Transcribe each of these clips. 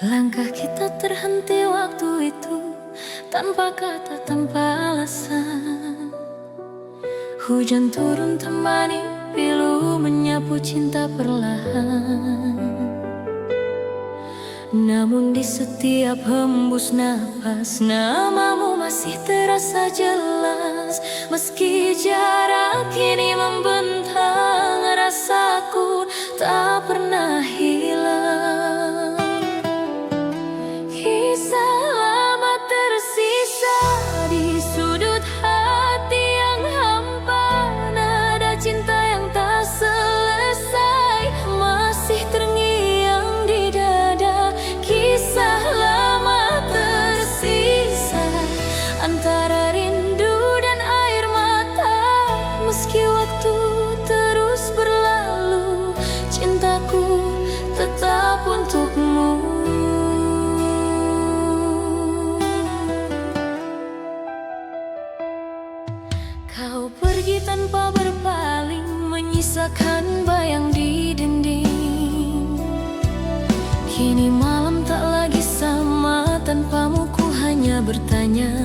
Langkah kita terhenti waktu itu, tanpa kata, tanpa alasan. Hujan turun temani pilu, menyapu cinta perlahan. Namun di setiap hembus napas, namamu masih terasa jelas. Meski jarak kini membentang, rasaku tak pernah hilang. Kisah lama tersisa di sudut hati yang hampa. Nada cinta yang tak selesai masih terngiang di dada. Kisah lama tersisa antara rindu dan air mata. Meski waktu terus berlalu, cintaku tetap untukmu. Kau pergi tanpa berpaling, menyisakan bayang di dinding. Kini malam tak lagi sama, tanpamu ku hanya bertanya,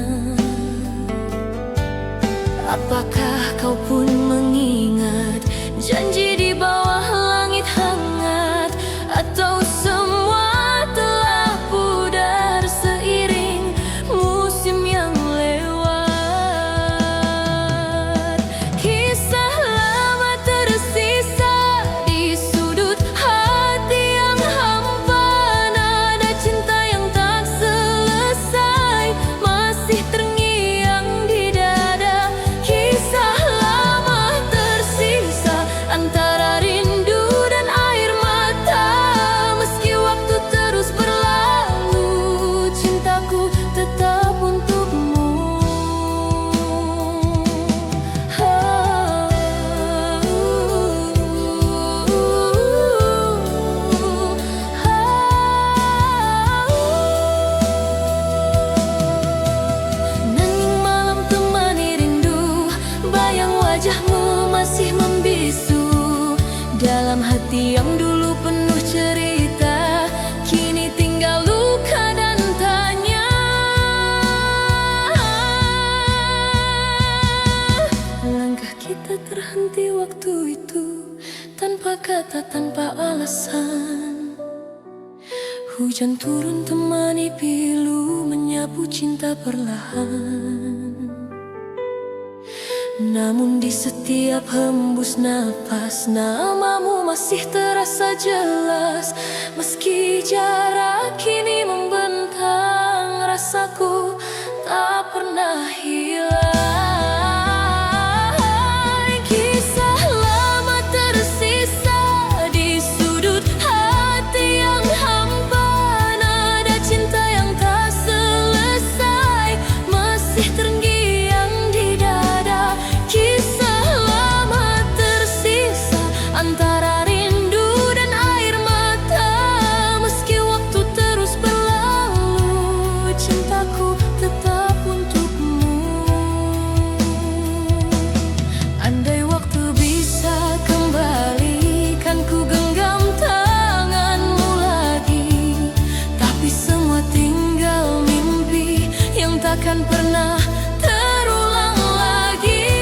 apakah kau pun mengingat janji di bawah langit hangat? Atau semua telah pudar seiring musim yang lewat? Kisah lama tersisa di sudut hati yang hampa. Nada cinta yang tak selesai masih terngiang di dada. Kisah lama tersisa antara rindu dan air mata. Meski waktu terus berlalu, cintaku tetap untukmu. Nanging malam temani rindu, bayang wajahmu masih membisu. Dalam hati yang dulu penuh cerita, kini tinggal luka dan tanya. Langkah kita terhenti waktu itu, tanpa kata, tanpa alasan. Hujan turun temani pilu, menyapu cinta perlahan. Namun di setiap hembus napas, namamu masih terasa jelas. Meski jarak kini membentang, rasaku tak pernah hilang. Kisah lama tersisa di sudut hati yang hampa. Nada cinta yang tak selesai masih terngiang di dada. Kisah lama tersisa antara rindu dan air mata. Meski waktu terus berlalu, cintaku tetap untukmu. Andai waktu bisa kembali, kan ku genggam tanganmu lagi. Tapi semua tinggal mimpi yang takkan pernah terulang lagi.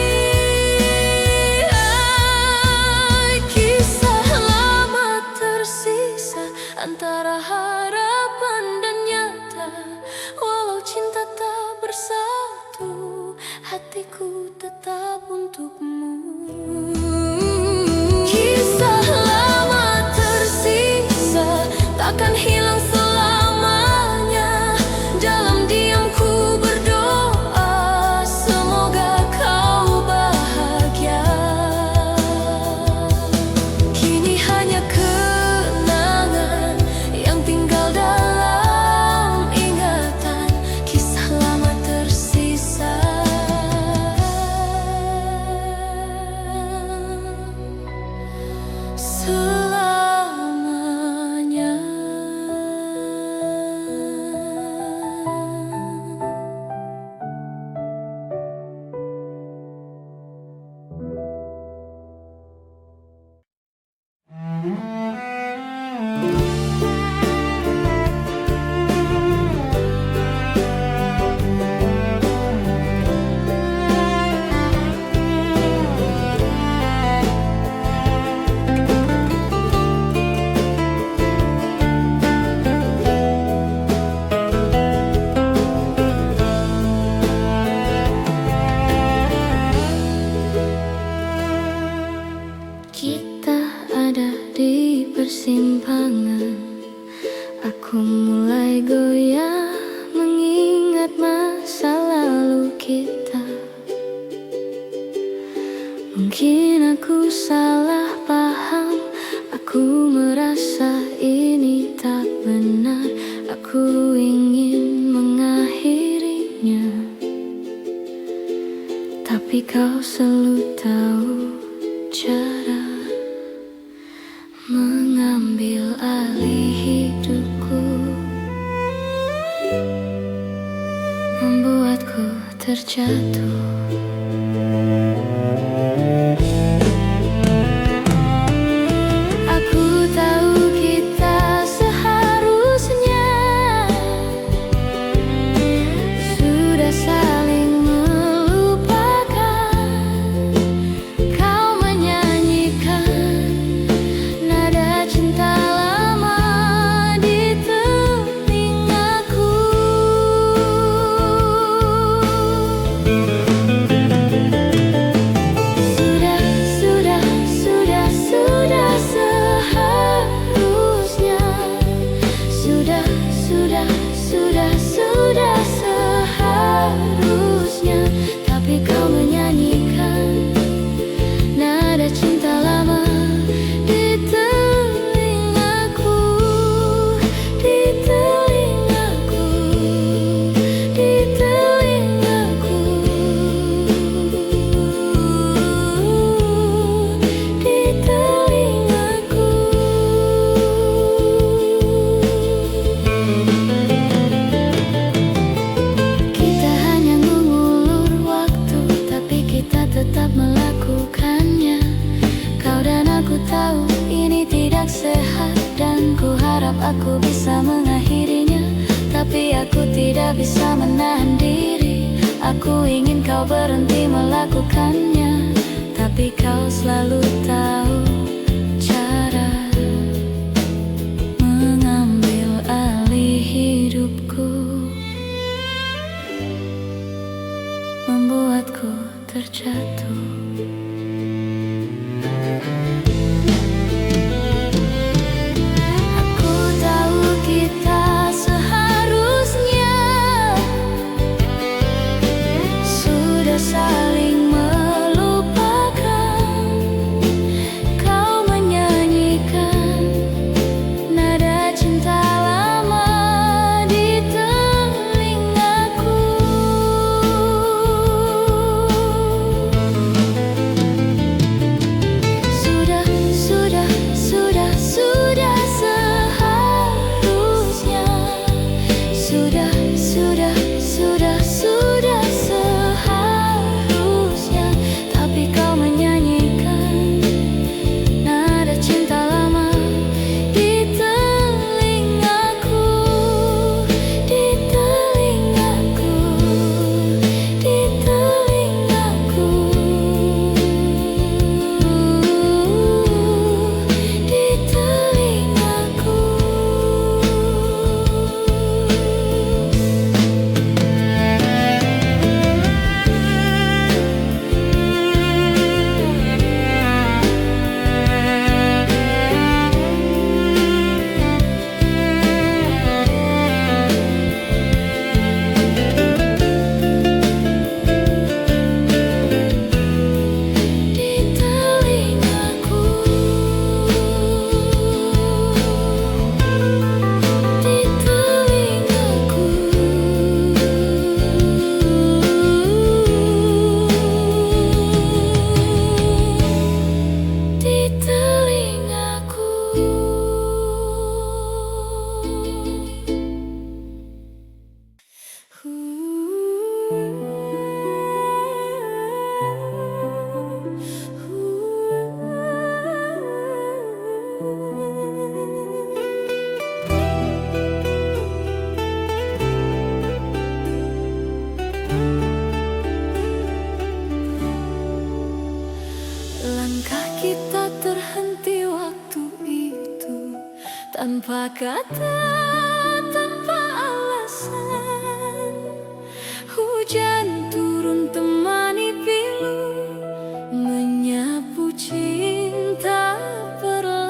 Kisah lama tersisa antara harapan dan nyata. Walau cinta tak bersatu, hatiku tetap untukmu. Kisah lama tersisa takkan hilang selamanya. Dalam diamku berdoa, semoga kau bahagia. Kini hanya kenangan yang tinggal dalam ingatan. Kisah lama tersisa. Selama ada di persimpangan, aku mulai goyah mengingat masa lalu kita. Mungkin aku salah paham, aku merasa ini tak benar. Aku ingin mengakhirinya, tapi kau selalu tahu cara mengambil alih hidupku, membuatku terjatuh. Aku tahu kita seharusnya sudah saling melupakan. Kau menyanyikan nada cinta lama di telingaku. Sudah seharusnya, tapi kau menyanyikan nada cinta lama di telingaku, di telingaku, di telingaku, di telingaku. Tetap melakukannya. Kau dan aku tahu ini tidak sehat, dan ku harap aku bisa mengakhirinya. Tapi aku tidak bisa menahan diri. Aku ingin kau berhenti melakukannya, tapi kau selalu tahu cara mengambil alih hidupku, membuatku terjatuh. Aku tahu kita seharusnya sudah saling melupakan. Kau menyanyikan nada cinta lama di telingaku. Sudah seharusnya, tapi kau menyanyikan nada cinta lama di telingaku, di telingaku, di telingaku, di telingaku. Langkah kita terhenti waktu itu, tanpa kata, tanpa alasan. Hujan turun temani pilu, menyapu cinta perlahan.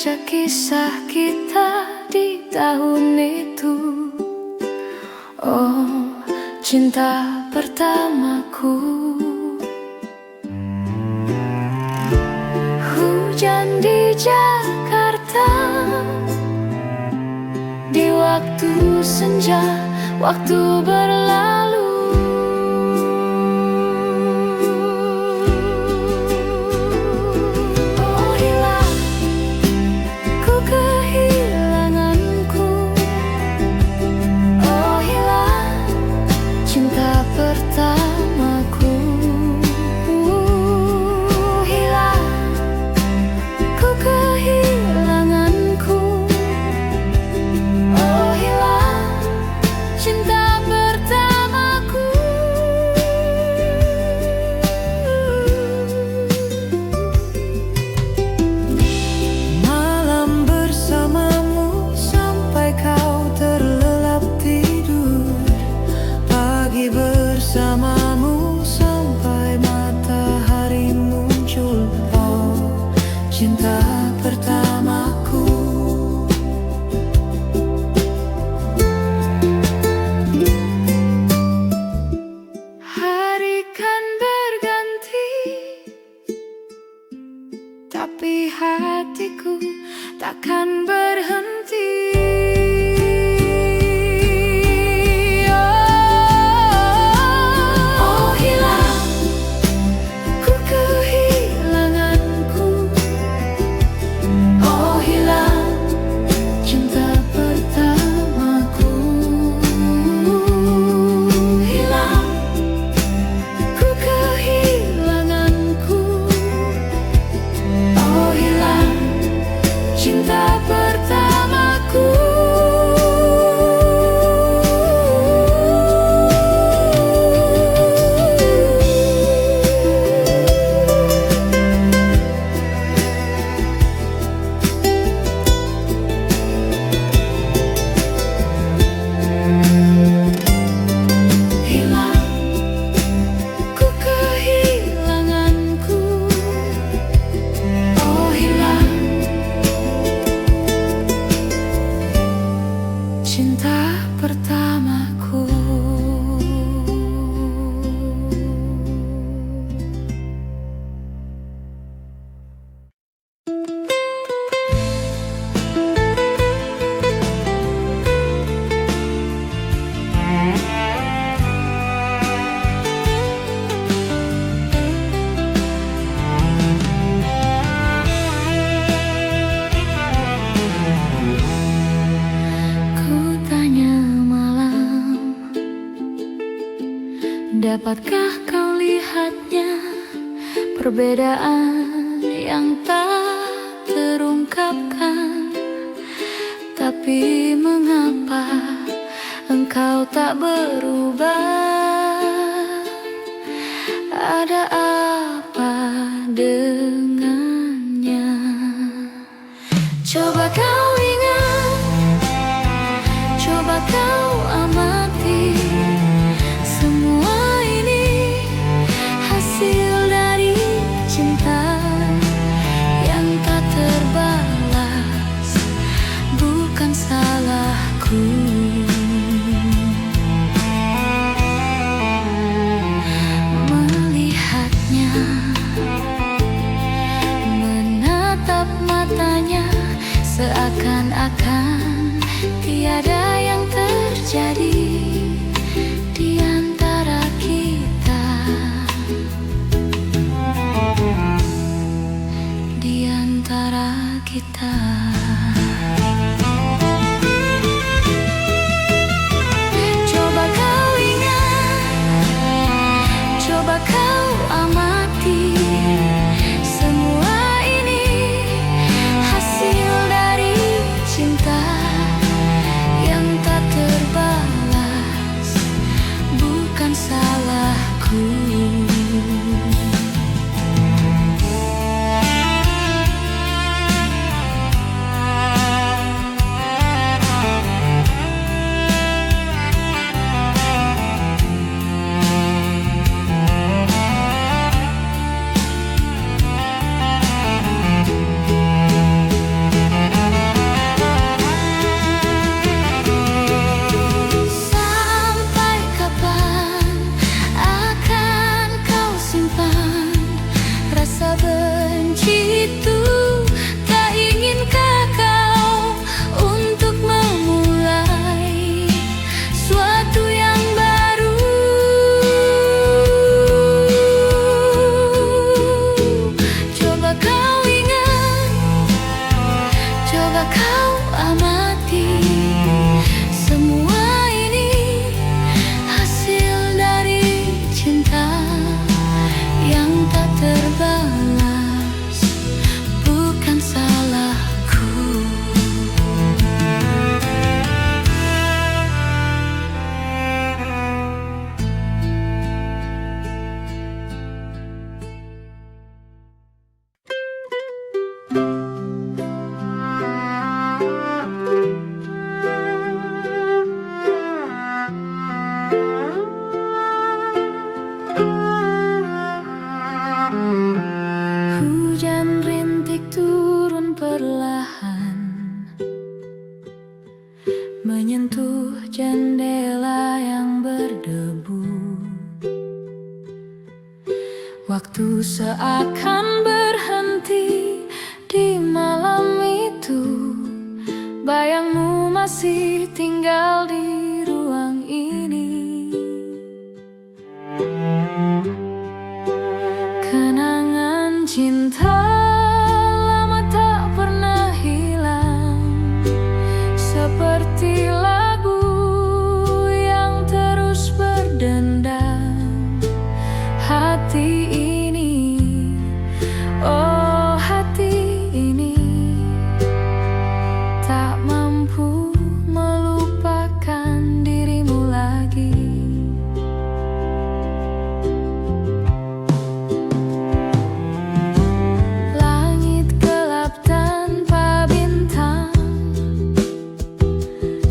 membaca kisah kita di tahun itu. Oh, cinta pertamaku. Hujan di Jakarta, di waktu senja, waktu berlalu. Oh hilang, ku kehilanganku. Oh hilang, cinta pertamaku. Hilang, ku kehilanganku. Oh hilang, cinta pertamaku. Malam bersamamu sampai kau terlelap tidur. Pagi bersamamu sampai matahari muncul. Oh, cinta pertamaku. Hari kan berganti, tapi hatiku takkan berhenti. Oh hilang, ku kehilanganku. Oh hilang, cinta pertamaku. Hilang, ku kehilanganku. Oh hilang, cinta pertamaku. Hilang, ku kehilanganku. Oh hilang, cinta pertamaku. Ku tanya malam, dapatkah kau lihatnya? Perbedaan yang tak terungkapkan. Tapi mengapa engkau tak berubah? Ada apa dengannya? Coba kau ingat, coba kau amati. Semua ini hasil dari cinta yang tak terbalas. Bukan salahku. Melihatnya, menatap matanya, seakan-akan tiada yang terjadi di antara kita. Di antara kita. Coba kau ingat, coba kau amati. Semua ini hasil dari cinta yang tak terbalas. Bukan salahku. Waktu seakan berhenti di malam itu. Bayangmu masih tinggal di ruang ini. Kenangan cinta lama tak pernah hilang, seperti lagu yang terus berdendam. Hati ini, oh hati ini, tak mampu melupakan dirimu lagi. Langit gelap tanpa bintang,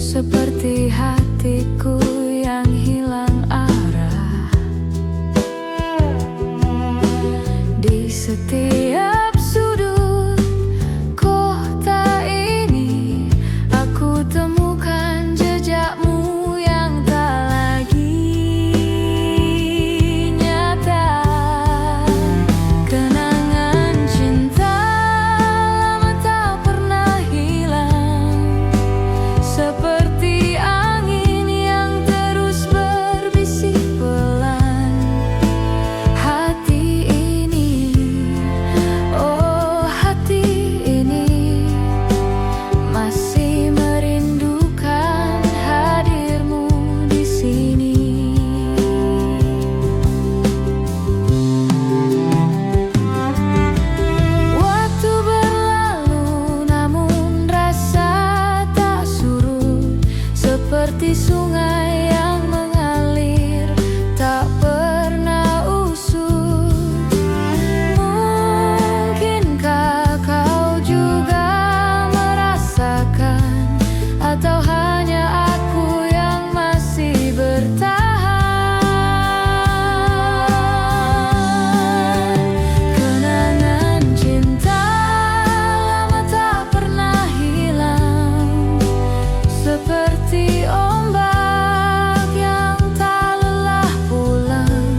seperti hatiku yang hilang arah. Di setiap sudut kota ini, aku temukan jejakmu yang tak lagi nyata. Kenangan cinta lama tak pernah hilang, seperti angin yang terus berbisik pelan. Hati ini, oh hati ini, masih merindukan hadirmu di sini. Waktu berlalu namun rasa tak surut, seperti sungai yang mengalir tak pernah usut. Mungkinkah kau juga merasakan, atau hanya aku yang masih bertahan? Kenangan cinta lama tak pernah hilang, seperti ombak yang tak lelah pulang.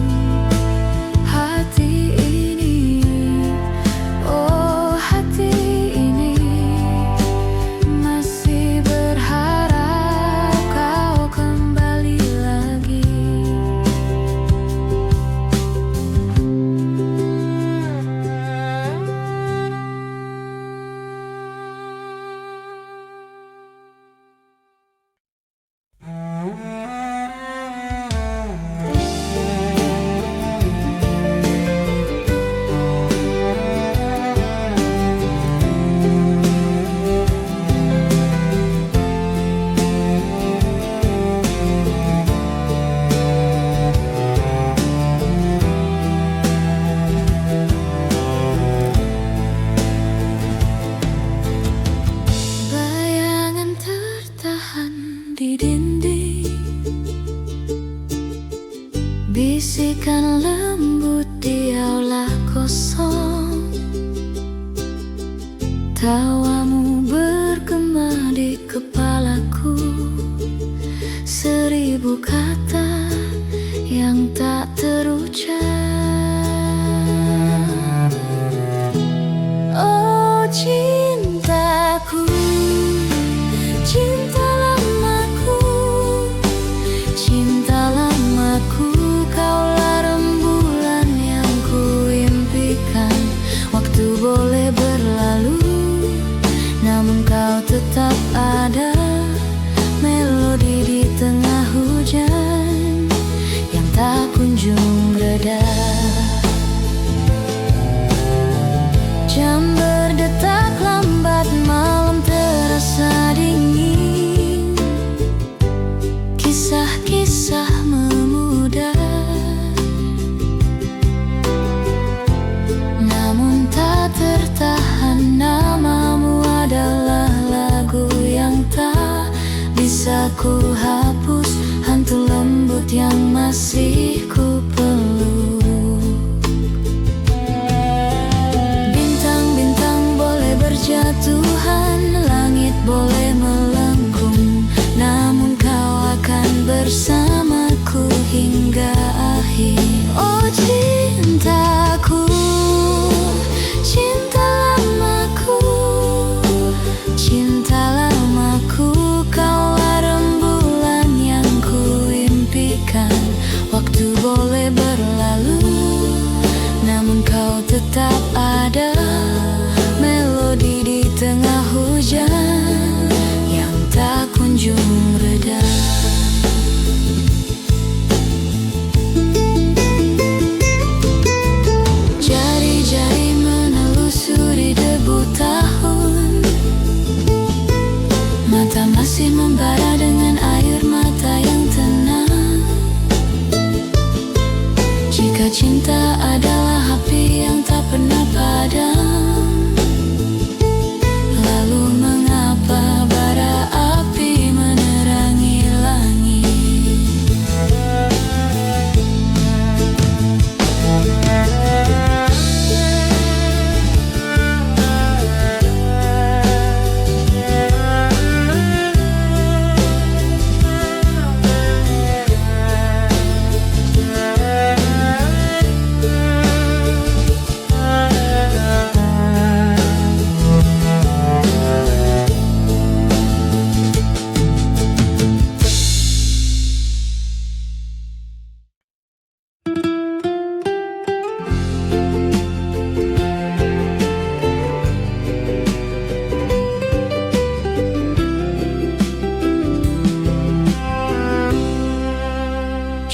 Hati ini, oh hati ini, masih berharap kau kembali lagi. Bayangan tertahan di dinding, bisikan lembut di aula kosong. Tawamu bergema di kepalaku, seribu kata yang tak terucap. Oh cintaku, cinta lamaku, cinta lamaku, kaulah rembulan yang kuimpikan. Waktu boleh berlalu, namun kau tetap ada. Melodi di tengah hujan yang tak kunjung reda. Jam berdetak lambat, malam terasa dingin. Kisah-kisah memudar, namun tak tertahan. Namamu adalah lagu yang tak bisa ku hapus, hantu lembut yang masih ku peluk. Bintang-bintang boleh berjatuhan, langit boleh melengkung, namun kau akan bersamaku hingga akhir. Oh cinta tetap ada, melodi di tengah hujan yang tak kunjung reda. Jari-jari menelusuri debu tahun, mata masih membara dengan air mata yang tenang. Jika cinta adalah api yang tak pernah padam, lalu mengapa bara api menerangi langit?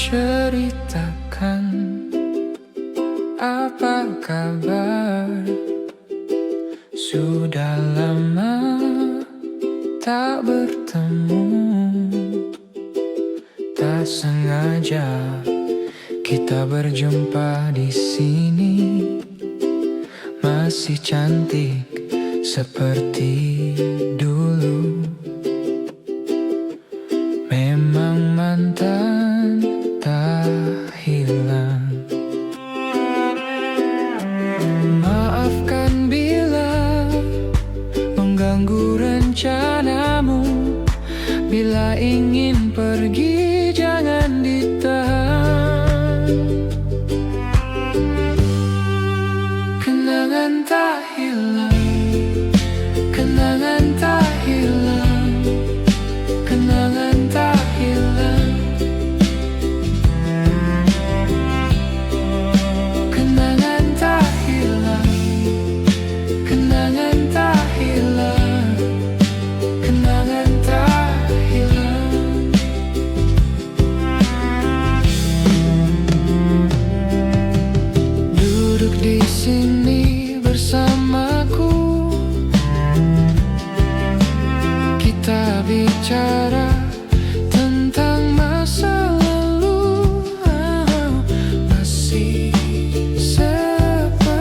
Ceritakan apa kabar, sudah lama tak bertemu. Tak sengaja kita berjumpa di sini, masih cantik seperti dulu. Memang mantan tak hilang. Maafkan bila mengganggu rencanamu. Bila ingin pergi jangan ditahan. Kenangan tak hilang, kenangan tak hilang, kenangan tak hilang. Kenangan tak hilang, kenangan tak hilang, kenangan tak hilang. Duduk di sini bersamaku, kita bicara tentang masa lalu. Masih seperti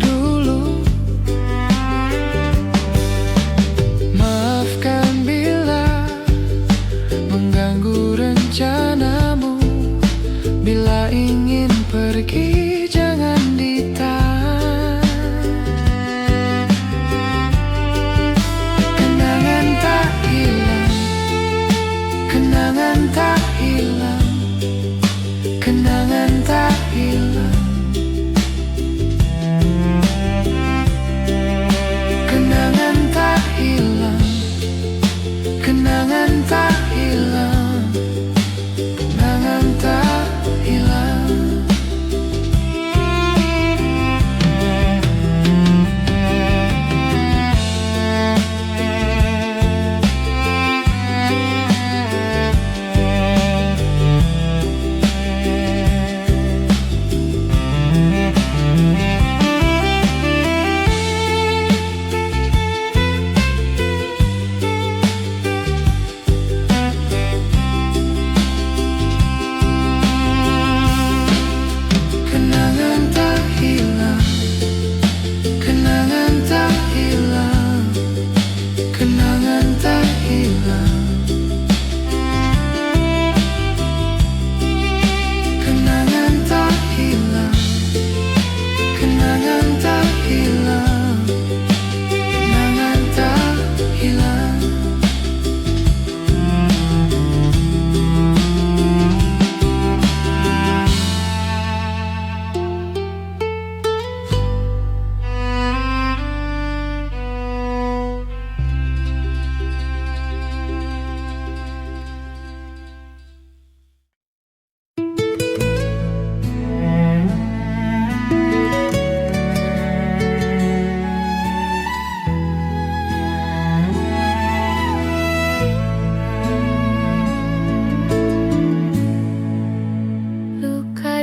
dulu. Maafkan bila mengganggu rencanamu. Bila ingin pergi jangan ditahan. Kenangan tak hilang, kenangan tak hilang, kenangan tak hilang. Kenangan tak hilang, kenangan tak hilang, kenangan tak hilang.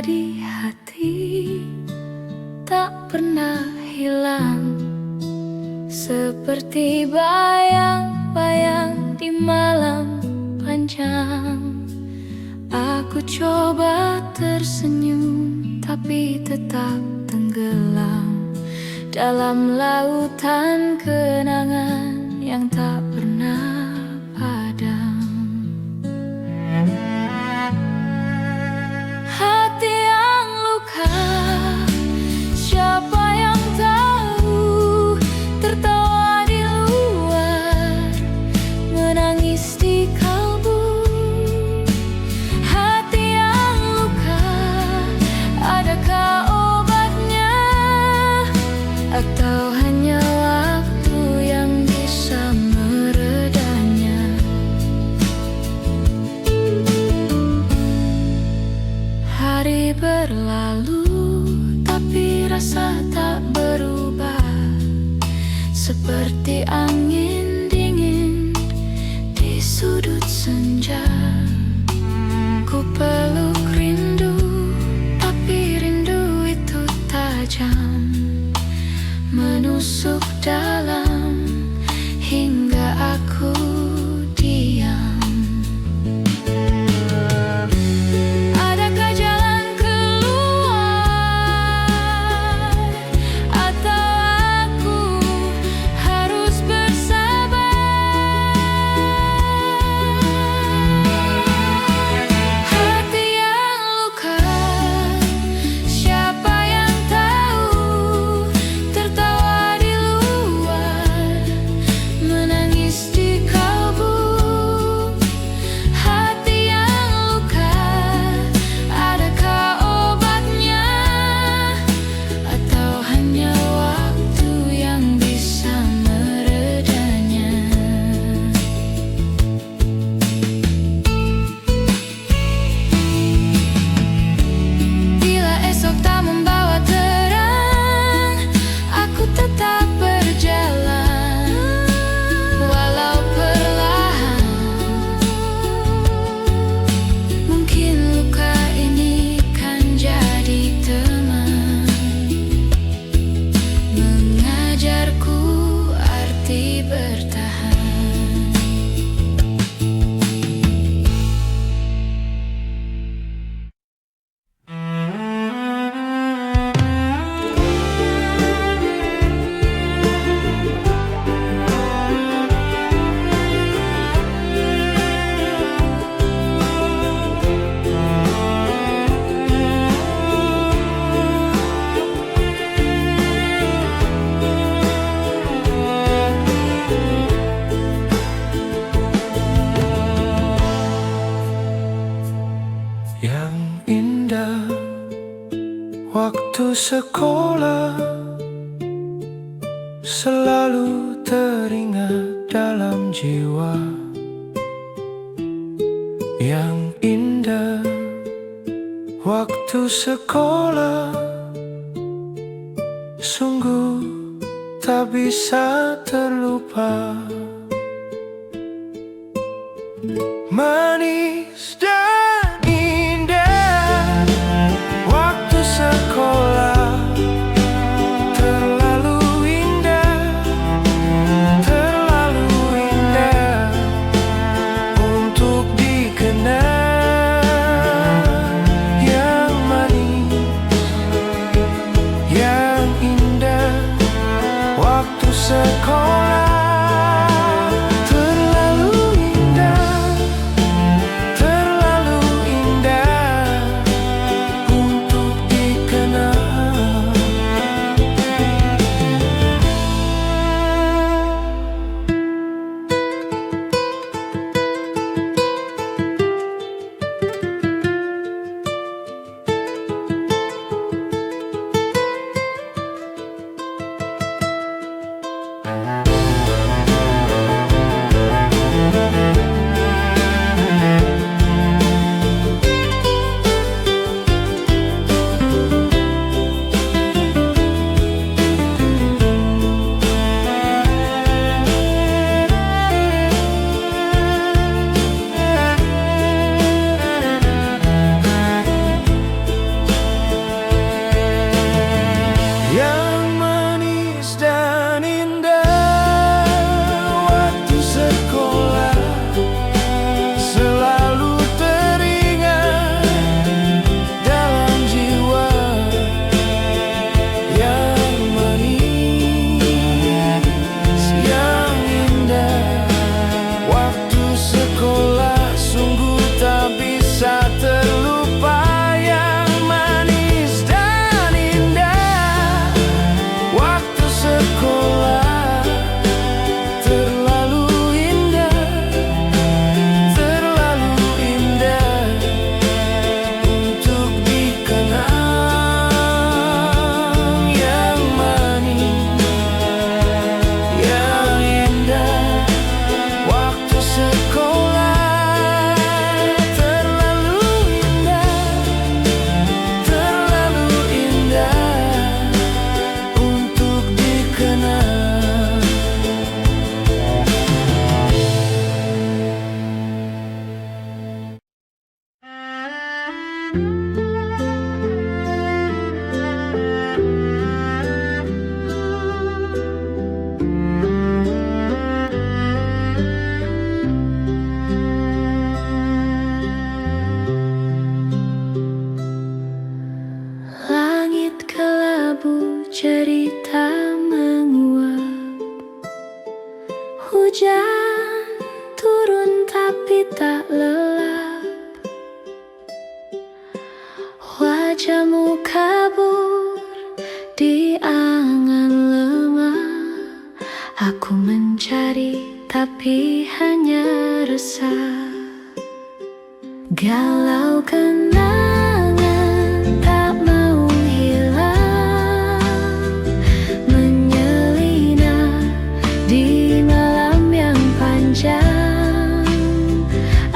di hati tak pernah hilang, seperti bayang-bayang di malam panjang. Aku coba tersenyum tapi tetap tenggelam dalam lautan kenangan yang tak pernah padam. Hati yang luka, siapa yang tahu? Tertawa di luar, menangis di kalbu. Hati yang luka, adakah obatnya? Atau hanya waktu yang bisa meredanya? Hari berlalu, tapi rasa tak berubah, seperti angin dingin di sudut senja. Ku peluk rindu, tapi rindu itu tajam, menusuk dalam hingga aku diam. Adakah jalan keluar, atau aku harus bersabar? Hati yang luka, siapa yang tahu? Tertawa di luar, menangis di kalbu. Hati yang luka, adakah obatnya? Atau hanya waktu yang bisa meredanya? Bila esok tak membawa terang, aku tetap berjalan, walau perlahan. Mungkin luka ini kan jadi teman, mengajarku arti bertahan. Yang indah waktu sekolah selalu teringat dalam jiwa. Yang indah waktu sekolah sungguh tak bisa terlupa. Manis dan indah waktu sekolah, terlalu indah untuk dikenal. Yang manis, yang indah waktu sekolah, terlalu indah cerita menguap. Hujan turun tapi tak lelap. Wajahmu kabur di angan lemah. Aku mencari tapi hanya resah. Galau kenangan tak mau hilang, menyelinap di malam yang panjang.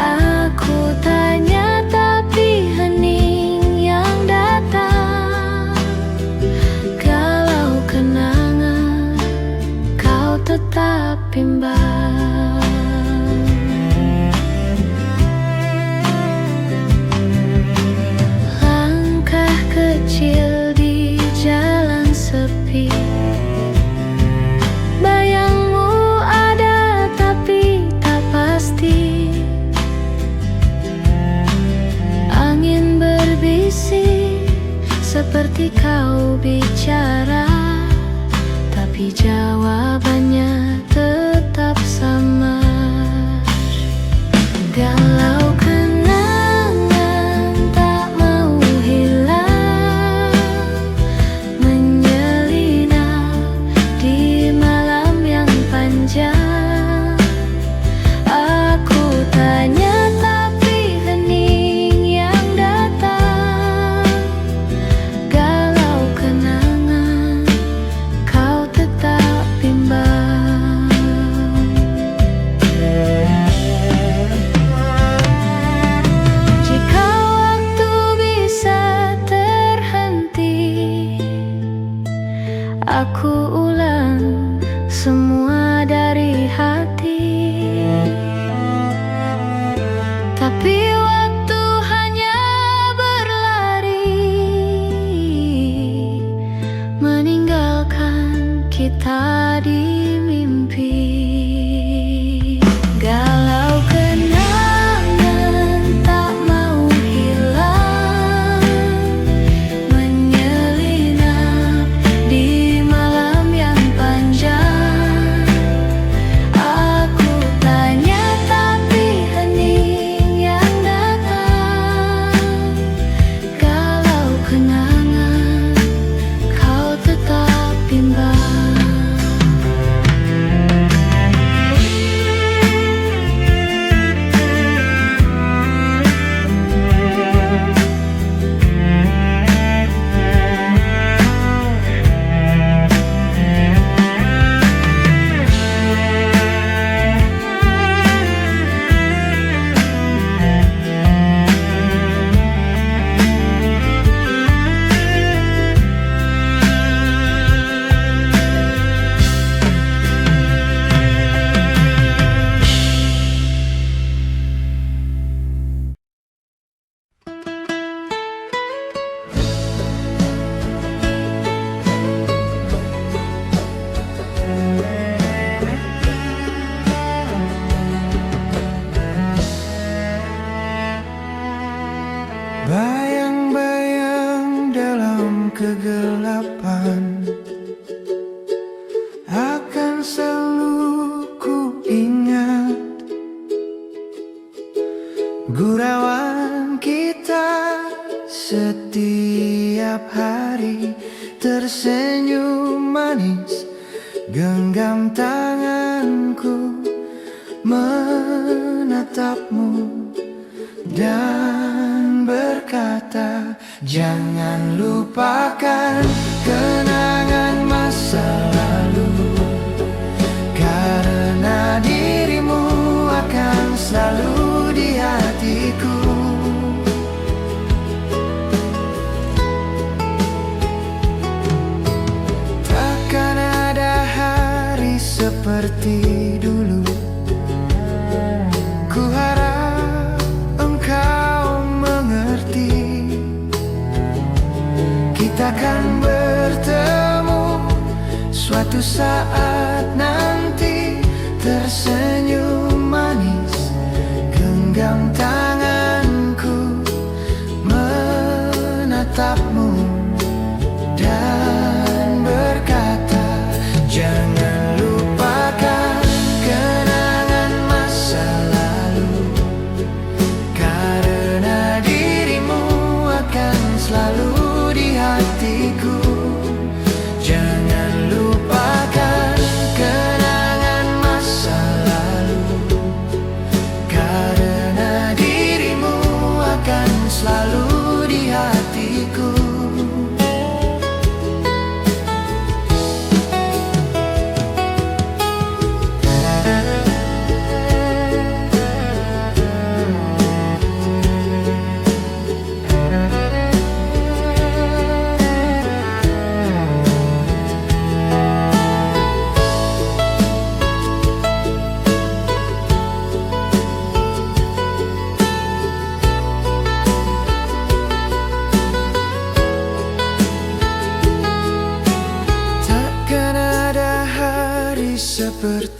Aku tanya tapi hening yang datang. Galau kenangan kau tetap bimbang. Kecil di jalan sepi, bayangmu ada tapi tak pasti. Angin berbisik seperti kau bicara, tapi jawabannya tetap sama. Galau aku ulang semua dari hati, tapi waktu hanya berlari, meninggalkan kita di mimpi. Galau kenangan tak mau hilang, menyelinap di malam yang panjang. Aku tanya tapi hening yang datang. Galau kenangan kau tetap bimbang. Bayang-bayang dalam kegelapan akan selalu ku ingat gurauan kita setiap hari, tersenyum manis, genggam tanganku, menatapmu dan berkata, jangan lupakan kenangan masa lalu, karena dirimu akan selalu di hatiku. Takkan ada hari seperti dulu, ku harap engkau mengerti. Kita akan bertemu suatu saat nanti, tersenyum manis, genggam tanganku, menatapmu dan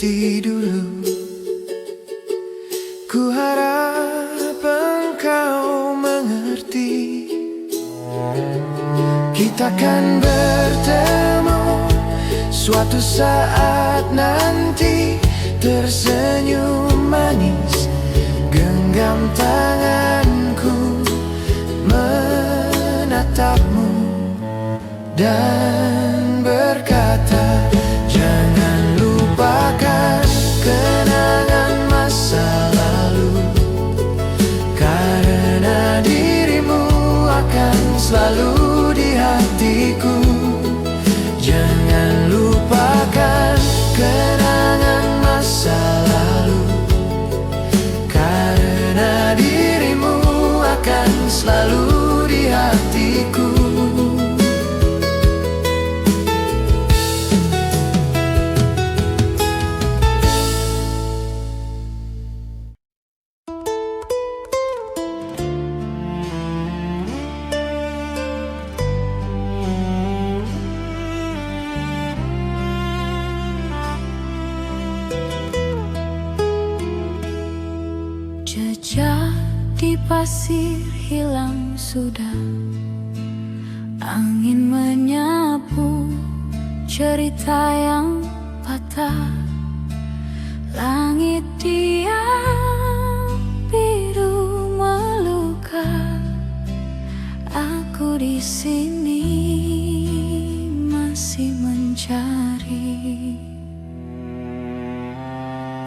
seperti dulu. Ku harap engkau mengerti, kita akan bertemu suatu saat nanti. Tersenyum manis, genggam tanganku, menatapmu dan berkata, jangan lupakan kenangan masa lalu, karena dirimu akan selalu di hatiku. Jangan lupakan kenangan masa lalu, karena dirimu akan selalu di hatiku. Jejak di pasir hilang sudah, angin menyapu cerita yang patah. Langit diam biru meluka, aku di sini masih mencari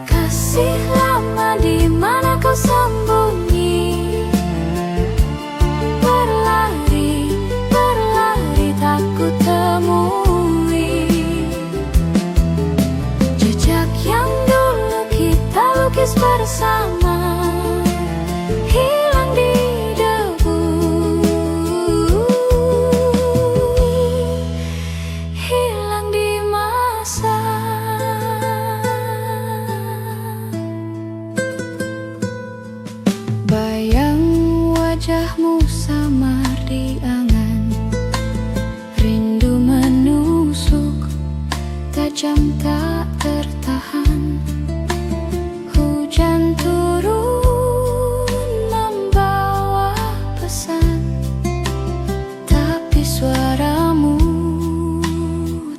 kasih lama. Di mana kau sembunyi? Berlari, berlari tak ku temui. Jejak yang dulu kita lukis bersama, hilang di debu, hilang di masa. Bayang wajahmu samar di angan, rindu menusuk tajam tak tertahan. Hujan turun membawa pesan, tapi suaramu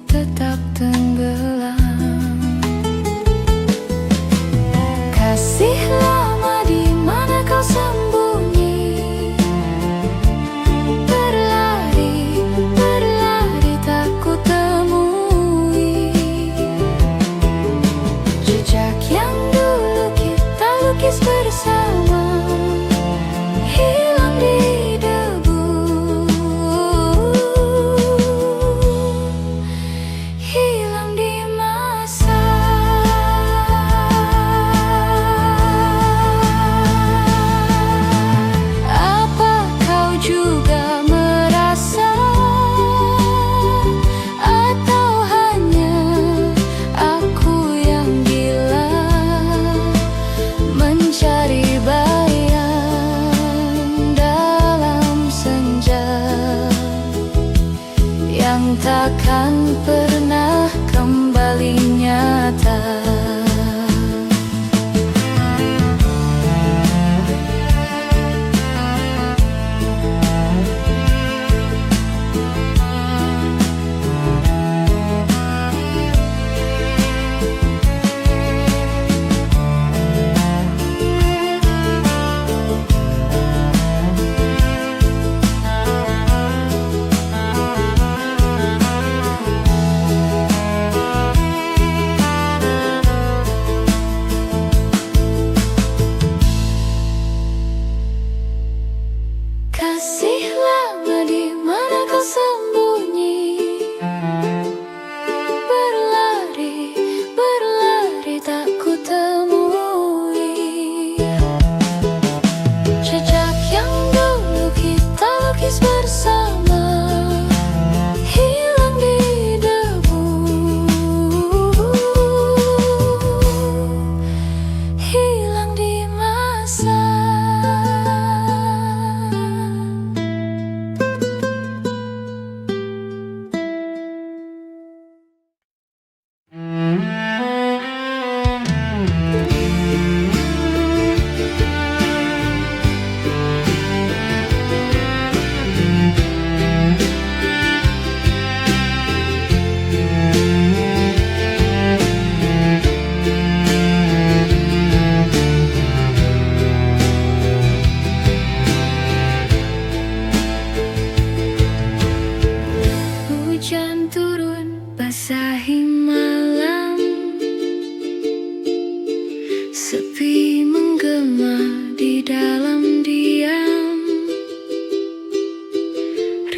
tetap tenggelam. Kasih lama, di mana kau sembunyi? Berlari, berlari tak ku temui. Jejak yang dulu kita lukis bersama, hilang di debu, hilang di masa. Apa kau juga merasa, atau hanya aku yang gila mencari bayang dalam senja yang takkan pernah kembali nyata.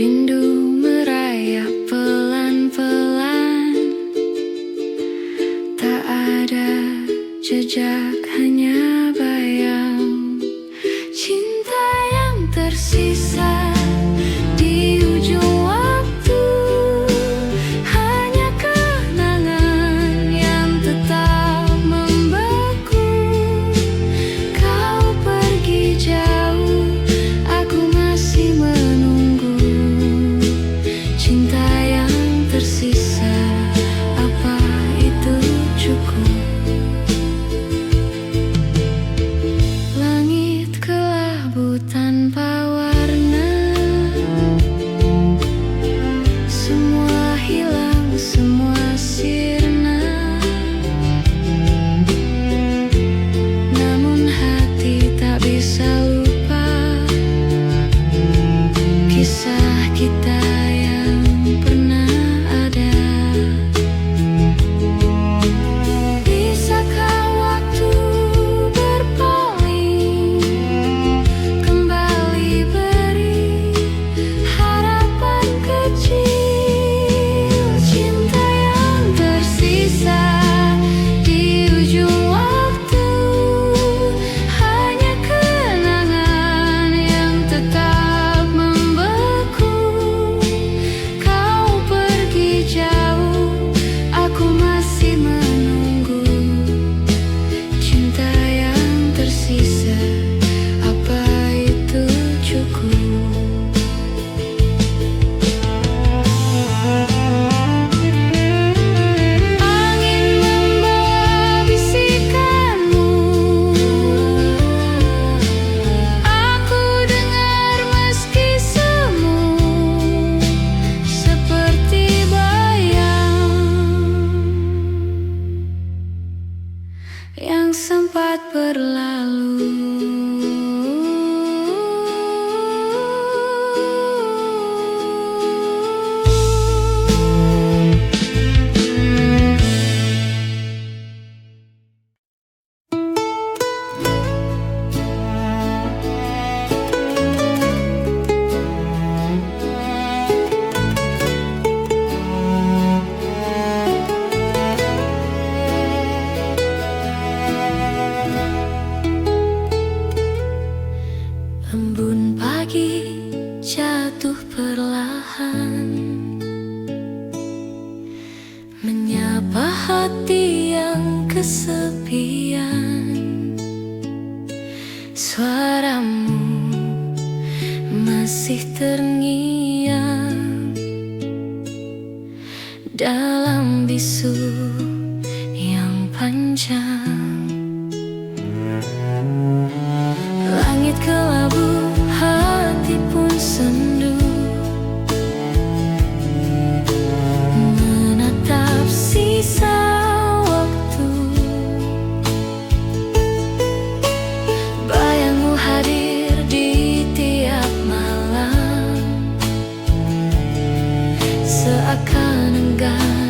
Rindu merayap pelan-pelan, tak ada jejak, hanya bayang cinta yang tersisa di ujung waktu. Hanya kenangan yang tetap membeku. Kau pergi jauh, aku masih menunggu. Cinta yang tersisa, apa itu cukup? Langit kelabu tanpa warna, semua hilang, semua sirna. Namun hati tak bisa lupa kisah kita yang pernah ada. Bisakah waktu berpaling, kembali beri harapan kecil? Cinta yang tersisa di ujung waktu, hanya kenangan yang tetap membeku. Kau pergi jauh, aku masih menunggu. Cinta yang tersisa, apa itu cukup? Angin membawa bisikanmu, aku dengar meski semu, seperti bayang yang sempat berlalu. Embun pagi jatuh perlahan, menyapa hati yang kesepian. Suaramu masih terngiang dalam bisu yang panjang. Langit kelabu, hati pun sendu, menatap sisa waktu. Bayangmu hadir di tiap malam, seakan enggan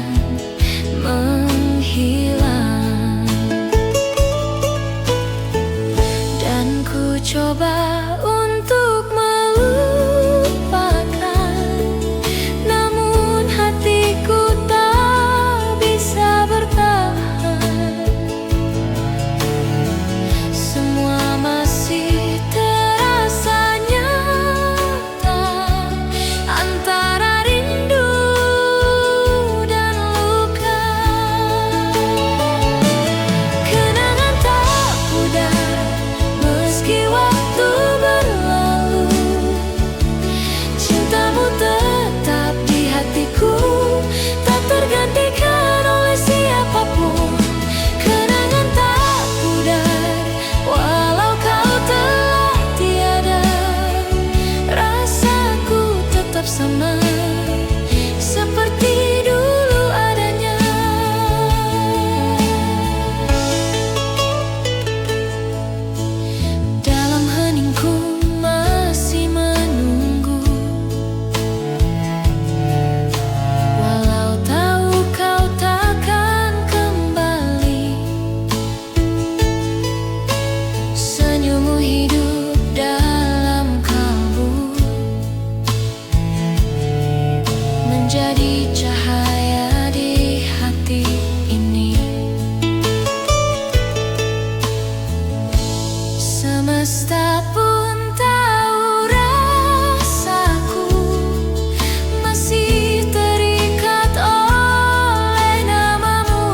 menjadi cahaya di hati ini. Semesta pun tahu rasaku masih terikat oleh namamu.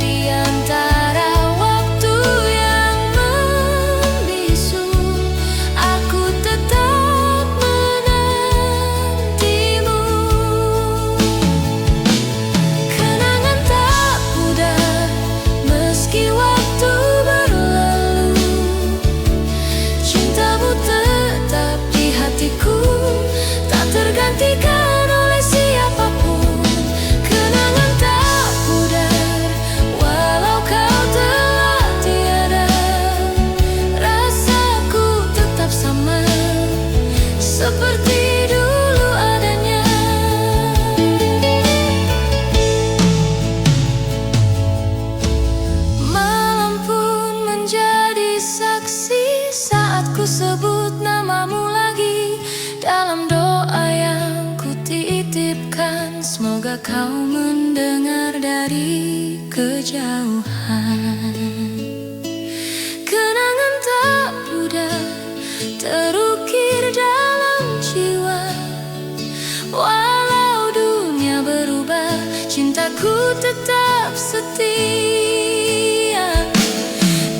Di antara waktu yang membisu, aku tetap menantimu. Kenangan tak pudar meski waktu berlalu, cintamu tetap di hatiku, tak tergantikan oleh siapapun. Kenangan tak pudar walau kau telah tiada, rasaku tetap sama seperti dulu adanya. Malam pun menjadi saksi saat ku sebut namamu lagi. Dalam doa yang ku titipkan, semoga kau mendengar dari kejauhan. Kenangan tak pudar terukir dalam jiwa, walau dunia berubah, cintaku tetap setia.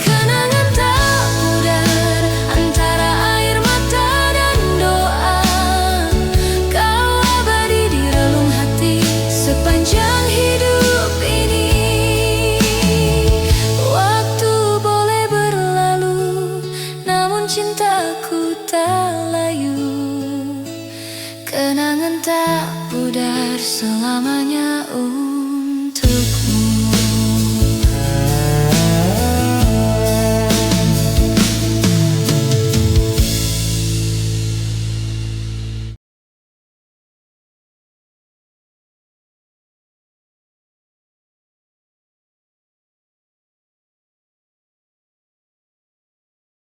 Kenangan tak pudar antara air mata dan doa, kau abadi di relung hati sepanjang hidup ini. Waktu boleh berlalu, namun cintaku tak layu. Kenangan tak pudar selamanya.